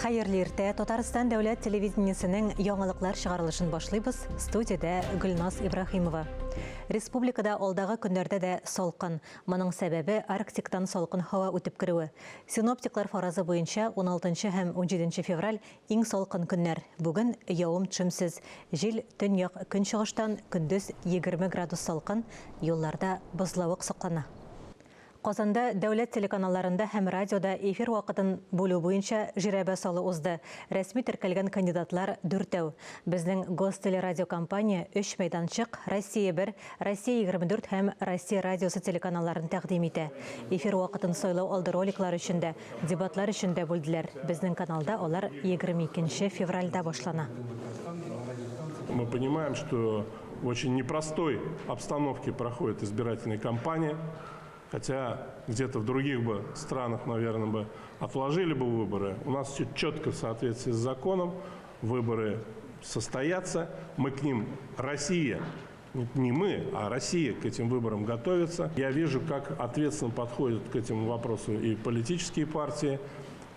Хайырлы иртә, Татарстан дәүләт телевидениесенең яңалыклар чыгарылышын башлыйбыз. Студияда Гөлназ Ибрахимова. Республикада алдагы көннәрдә дә салкын. Моның сәбәбе Арктиктан салкын һава үтеп керүе. Синоптиклар фаразы буенча 16 һәм 17 февраль иң салкын көннәр. Бүген явым-төшемсез. Җил төньяк көнчыгыштан көндез 20 градус салкын, юлларда бозлавык саклана. Казанда дәүләт телеканалларында һәм радиода эфир вакытын бүлү буенча җирәбә салы узды. Рәсми теркәлгән кандидатлар 4. Безнең Гостелерадиокомпания 3 мәйданчык Россия 1, Россия 24 һәм Россия радиосы телеканалларын тәкъдим итә. Эфир вакытын сайлау алды роликлар өчен дә, дебатлар өчен дә бүлделәр. Безнең каналда алар 22 февральдә башлана. Мы понимаем, что в очень непростой обстановке проходит избирательная кампания. Хотя где-то в других бы странах, наверное, бы отложили бы выборы. У нас все четко в соответствии с законом. Выборы состоятся. Мы к ним, Россия, не мы, а Россия к этим выборам готовится. Я вижу, как ответственно подходят к этому вопросу и политические партии.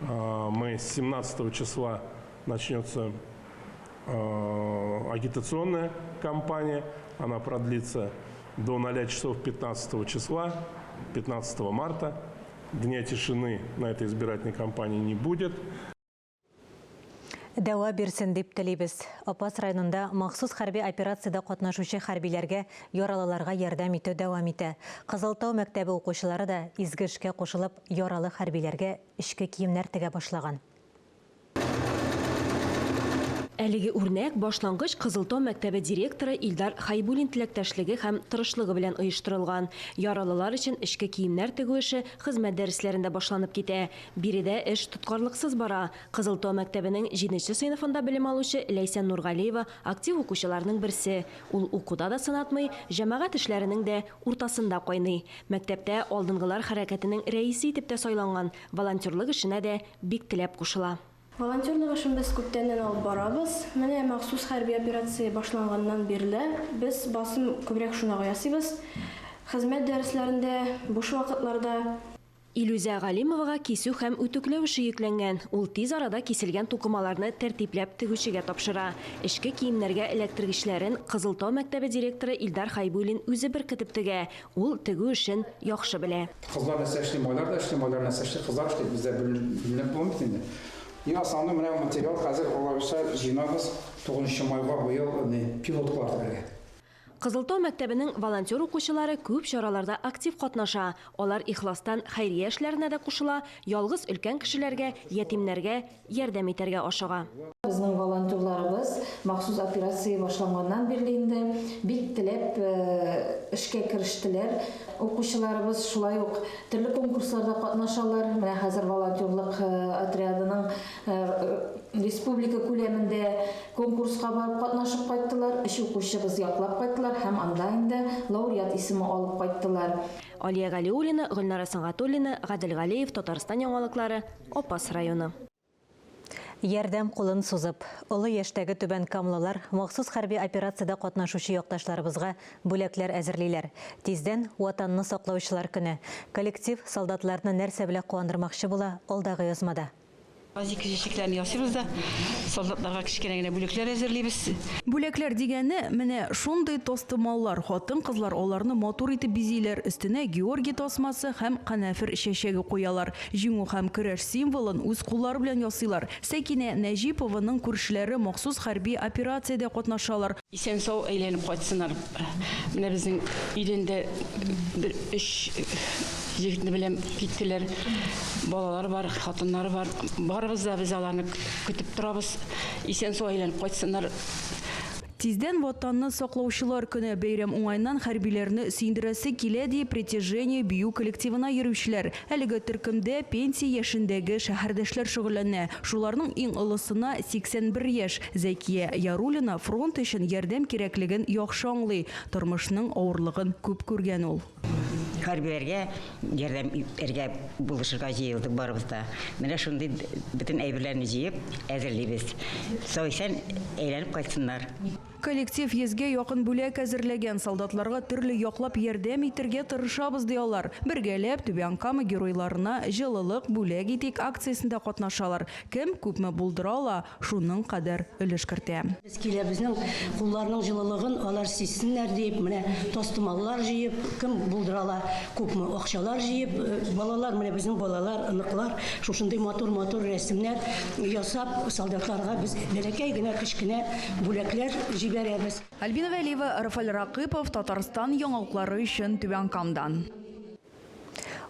Мы с 17 числа начнется агитационная кампания. Она продлится до 0 часов 15 числа. 15 марта. Дня тишины на этой избирательной кампании не будет. Дәва бирсен дип телибез. Апас районында махсус хәрби операциядә катнашучы хәрбиләргә, яралыларга ярдәм итү дәвам итә. Кызылтау мәктәбе укучылары да изге эшкә кушылып, яралы хәрбиләргә эшке киемнәр тегә башлаган. Әлеге үрнәк башлангыч Кызылтау мәктәбе директоры Илдар Хайбулин теләктәшлеге һәм тырышлыгы белән оештырылган. Яралылар өчен эшке киемнәр тегү эше хезмәт дәресләрендә башланып китә. Биредә эш тоткарлыксыз бара. Кызылтау мәктәбенең 7 сыйныфында белем алучы Ләйсән Нургалиева актив укучыларның берсе. Ул укуда да сынатмый, җәмәгать эшләренең дә уртасында кайный. Мәктәптә алдынгылар хәрәкәтенең рәисе итеп тә сайланган, волонтерлык эшенә дә бик теләп кушыла. Волонтерлык эшен без күптәннән алып барабыз. Менә махсус хәрби операция башланганнан бирле без басым күбрәк шунага ясыйбыз. Хезмәт дәресләрендә, буш вакытларда. Илүзә Галимовага кисү һәм үтүкләү эше йөкләнгән. Ул тиз арада киселгән тукымаларны тәртипләп тегүчегә тапшыра. Эшке киемнәргә электергечләрен Кызылтау мәктәбе директоры Илдар Хайбулин үзе беркетеп тегә. Ул тегү эшен яхшы белә. Кызлар нәрсә эшли, байлар да эшли, байлар нәрсә эшли, кызлар эшли, бездә беленеп булмый инде. Ең асаны менә материал хәзер алабызча җыйнабыз 9 майга быел пилотлар тегергә. Кызылтау мәктәбенең волонтер укучылары күп чараларда актив катнаша. Алар ихластан хәйрия эшләренә дә кушыла, ялгыз өлкән кешеләргә, ятимнәргә ярдәм итәргә ашыга. Безнең волонтерларыбыз махсус операция башланганнан бирле инде бик теләп эшкә керештеләр. Укучыларыбыз шулай ук төрле конкурсларда катнашалар. Менә хәзер волонтерлык отрядының республика күләмендә конкурска барып катнашып кайттылар. 3 укучыбыз яклап кайттылар һәм анда инде лауреат исеме алып кайттылар. Алия Галиуллина, Гөлнара Сыңгатуллина, Гадел Галиев, Татарстан яңалыклары, Апас районы. Ярдәм кулын сузып, олы яшьтәге түбән камлылар махсус хәрби операциядә катнашучы якташларыбызга бүләкләр әзерлиләр. Тиздән ватанны саклаучылар көне. Коллектив солдатларны нәрсә белән куандырмакчы була алдагы язмада. Азик җешекләрне ясыйбыз да, солдатларга кичкенә генә бүләкләр әзерлибез. Бүләкләр дигәне менә шундый тостымаллар, хатын-кызлар аларны матур итеп бизиләр, өстенә Георгий тасмасы һәм канәфер чәчәге куялар. Җиңү һәм көрәш символын үз куллары белән ясыйлар. Сәкинә Нәҗипованың күршеләре махсус хәрби операциядә катнашалар. Исән-сау әйләнеп кайтсыннар. Менә безнең идәндә 3 җегетне белән киттеләр. Балалар бар, хатыннары бар. Барыбыз да без аларны көтеп торабыз. Исән-сау әйләнеп кайтсыннар. Тиздән ватанны саклаучылар көне бәйрәм уңайнан хәрбиләрне сөендерәсе килә дип притяжение бию коллективына йөрүчеләр. Әлеге төркемдә пенсия яшендәге шәһәрдәшләр шөгыльләнә. Шуларның иң олысына 81 яшь. Зәкия Ярулина фронт өчен ярдәм кирәклеген яхшы аңлый. Тормышның авырлыгын күп күргән ул. Хәрбиләргә ярдәм итәргә булышырга җыелдык барыбыз да. Менә шундый бөтен әйберләрне җыеп әзерлибез. Сау исән әйләнеп кайтсыннар. Коллектив езге якын бүләк әзерләгән солдатларга төрле яклап ярдәм итәргә тырышабыз диялар. Бергәләп Түбән Кама геройларына җылылык бүләк итик акциясендә катнашалар. Кем күпме булдыра, шуның кадәр өлеш кертә. Biz киләбезнең кулларның җылылыгын алар сизсеннәр дип, менә тостымаллар җыеп, кем булдырала, күпме акчалар җыеп, балалар, менә безнең балалар, ыныклар, шушындый матур рәсемнәр ясап, солдатларга біз бәләкәй генә кечкенә бүләкләр җибәрәбез. Альбина Вәлиева, Рафаэль Ракыпов, Татарстан яңалыклары өчен Түбән Камадан.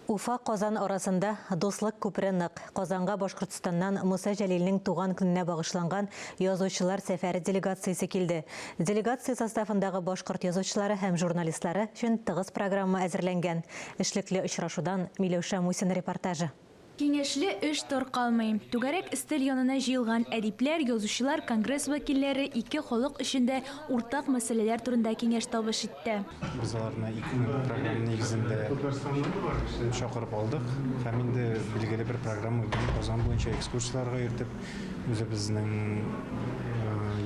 Уфа-Казан арасында дуслык күпере нык. Казанга Башкортстаннан Муса Җәлилнең туган көненә багышланган язучылар сәфәре делегациясе килде. Делегация составындагы башкорт язучылары һәм журналистлары өчен тыгыз программа әзерләнгән. Эшлекле очрашудан Миләүшә Мусин репортажы. Кеңешле эш таркалмый. Түгәрәк стиль янына җыелган әдипләр, язучылар, конгресс вәкилләре ике халык эчендә уртак мәсьәләләр турында киңәш табыш итте. Без аларны ике программа нигезендә чакырып алдык. Һәм инде билгеле бер программа Казан буенча экскурсияларга йөртеп, үзебезнең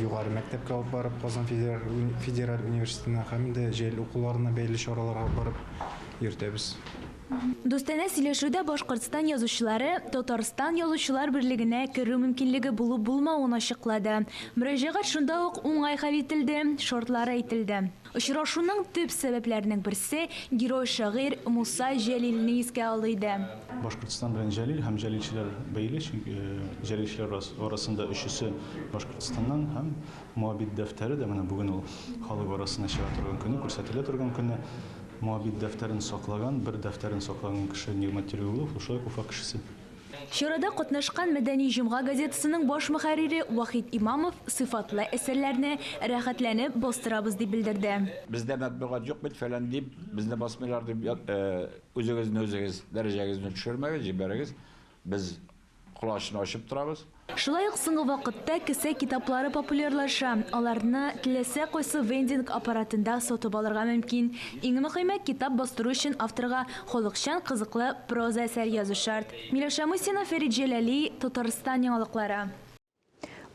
югары мәктәпкә алып барып, Казан федераль университетына һәм инде җәйл укуларына бәйле чараларга барып йөртәбез. Достана сөйләшүдә Башкортстан язучылары Татарстан язучылар берлегенә керү мөмкинлеге булып булмавын ачыклады. Мөрәҗәгать шунда ук уңай хәл ителде, шартлары әйтелде. Очрашуның төп сәбәпләренең берсе герой шагыйрь Муса Җәлилне искә алды иде. Башкортстан белән Җәлил һәм Җәлилчеләр бәйле, чөнки Җәлилчеләр арасында өчесе Башкортстаннан һәм Моабит дәфтәре дә менә бүген ул халык арасына чыга торган көне, күрсәтелә торган көне. Моабит дәфтәрен саклаган, бер дәфтәрен саклаган кеше Нигъмәт Тирәгулов, шулай Уфа кешесе. Чарада катнашкан Мәдәни җомга газетасының баш мөхәррире Вахит Имамов сыйфатлы әсәрләрне рәхәтләнеп бастырабыз дип белдерде. Бездә матбугат юк бит фәлән дип, безне басмыйлар дип үзегез дәрәҗәгезне төшермәгез, җибәрегез. Без кулашны ачып торабыз. Шулай ук соңгы вакытта кесә китаплары популярлаша. Аларны теләсә кайсы вендинг аппаратында сатып алырга мөмкин. Иң мөһиме, китап бастыру өчен авторга халыкчан кызыклы проза әсәр язу шарт. Миләүшә Мусина, Фәрит Җәләли, Татарстан яңалыклары.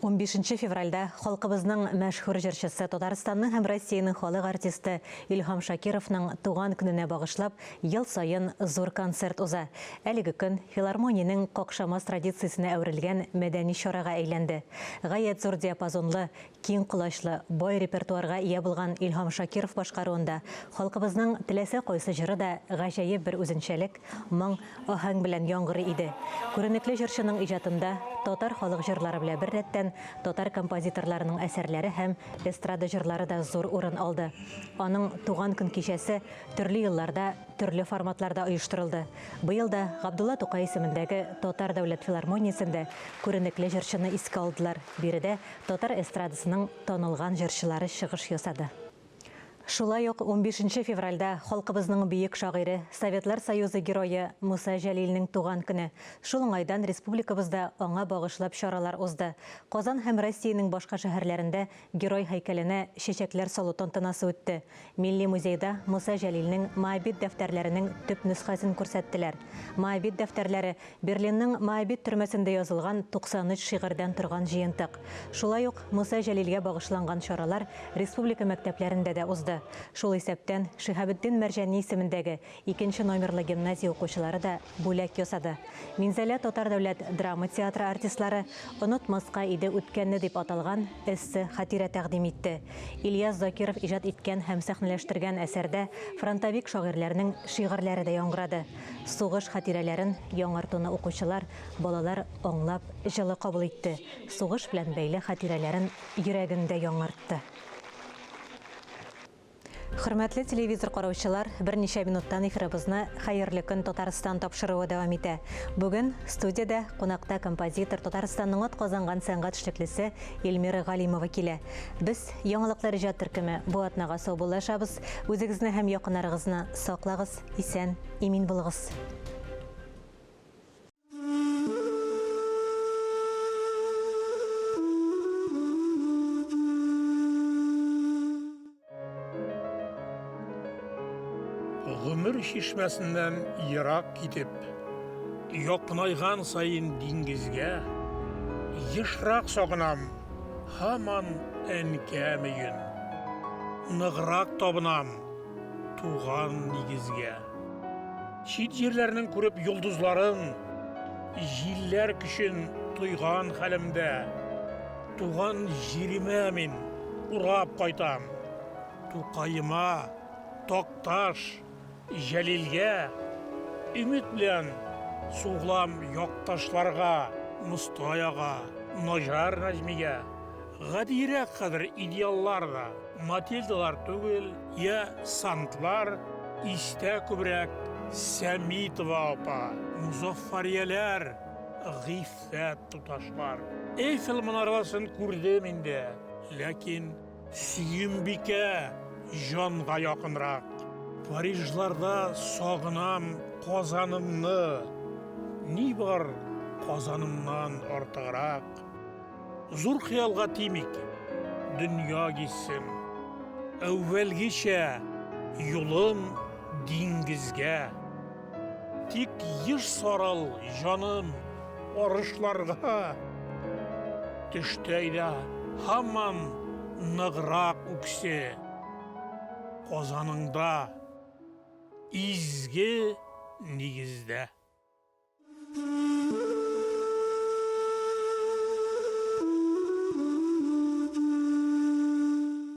15 февральдә халкыбызның мәшһүр җырчысы Татарстанның һәм Россиянең халык артисты Илһам Шакировның туган көненә багышлап ел сайын зур концерт уза. Әлеге көн филармониянең какшамас традициясенә әверелгән мәдәни чарага әйләнде. Гаять зур диапазонлы, киң кылачлы, бай репертуарга ия булган Илһам Шакиров башкаруында халкыбызның теләсә кайсы җыры да гаҗәеп бер үзенчәлек, моң, аһәң белән яңгырый иде. Күренекле җырчының иҗатында татар халык җырлары белән бер рәттән татар композиторларының әсәрләре һәм эстрада җырлары да зур урын алды. Аның туган көн кичәсе төрле елларда, төрле форматларда оештырылды. Быел да Габдулла Тукай исемендәге Татар дәүләт филармониясендә күренекле җырчыны искә алдылар. Биредә татар эстрадасының танылган җырчылары чыгыш ясады. Шулай ук 15 февральдә халкыбызның бийек шагыйре, Советлар Союзы герое Муса Җәлилнең туган көне. Шул уңайдан республикабызда аңа багышлап чаралар узды. Казан һәм Россиянең башка шәһәрләрендә герой һәйкәленә чәчәкләр салу тантанасы үтте. Милли музейда Муса Җәлилнең Моабит дәфтәрләренең төп нөсхәсен күрсәттеләр. Моабит дәфтәрләре Берлинның Моабит төрмәсендә язылган 93 шигырьдән торган җыентык. Шулай ук Муса Җәлилгә багышланган чаралар республика мәктәпләрендә дә узды. Шул исәптән Шиһабетдин Мәрҗани исемендәге 2 номерлы гимназия укучылары да бүләк ясады. Минзәлә Татар дәүләт драма театры артистлары «Онытмаска иде үткәнне» дип аталган эссе хатирә тәкъдим итте. Ильяс Закиров иҗат иткән һәм сәхнәләштергән әсәрдә фронтовик шагыйрьләрнең шигырьләре дә яңгырады. Сугыш хатирәләрен яңартуны укучылар, балалар аңлап, җылы кабул итте. Сугыш белән бәйле хатирәләрен йөрәгендә яңартты. Хөрмәтле телевизор караучылар, берничә минуттан эфирыбызны хәерле көн Татарстан тапшыруы дәвам итә. Бүген студиядә кунакта композитор Татарстанның атказанган сәнгать эшлеклесе Эльмира Галимова килә. Без яңалыклар иҗат төркеме бу атнага саубуллашабыз. Үзегезне һәм якыннарыгызны саклагыз, исән, имин булыгыз. Гомер шишмәсеннән ерак китеп, якынайган сайын диңгезгә, ешрак сагынам Хаман әнкәмейін. Нығырақ табынам туған негізге. Шет жерлерінің көріп юлдызларын, жилер күшін тұйған хәлімді. Туған жеріме мен ұрап қайтам. Туқайыма, Тоқташ, Жәлелге, үміт білен суғлам yoqtaşlarga, Mustaya'ga, Najar Najmi'ge, Гадире kadar ideallarda, Matildalar түгел, я Santlar, İste Kübrek, Səmitova apa, Muzaffariyələr, Ғиффәт tutaşlar. Eyfel manaralaсын күрдем инде, ләкин Сүйімбике жанға якынрак. Парижларда сағынам Қазанымны, ни бар Қазанымнан артығырақ. Зур қиялға тимик, дүния кессін. Әуелгеше юлым диңгізге. Тик еш сарал жаным арышларға. Түштейді хаман нығырақ үксе. Қазаныңда изге негізде.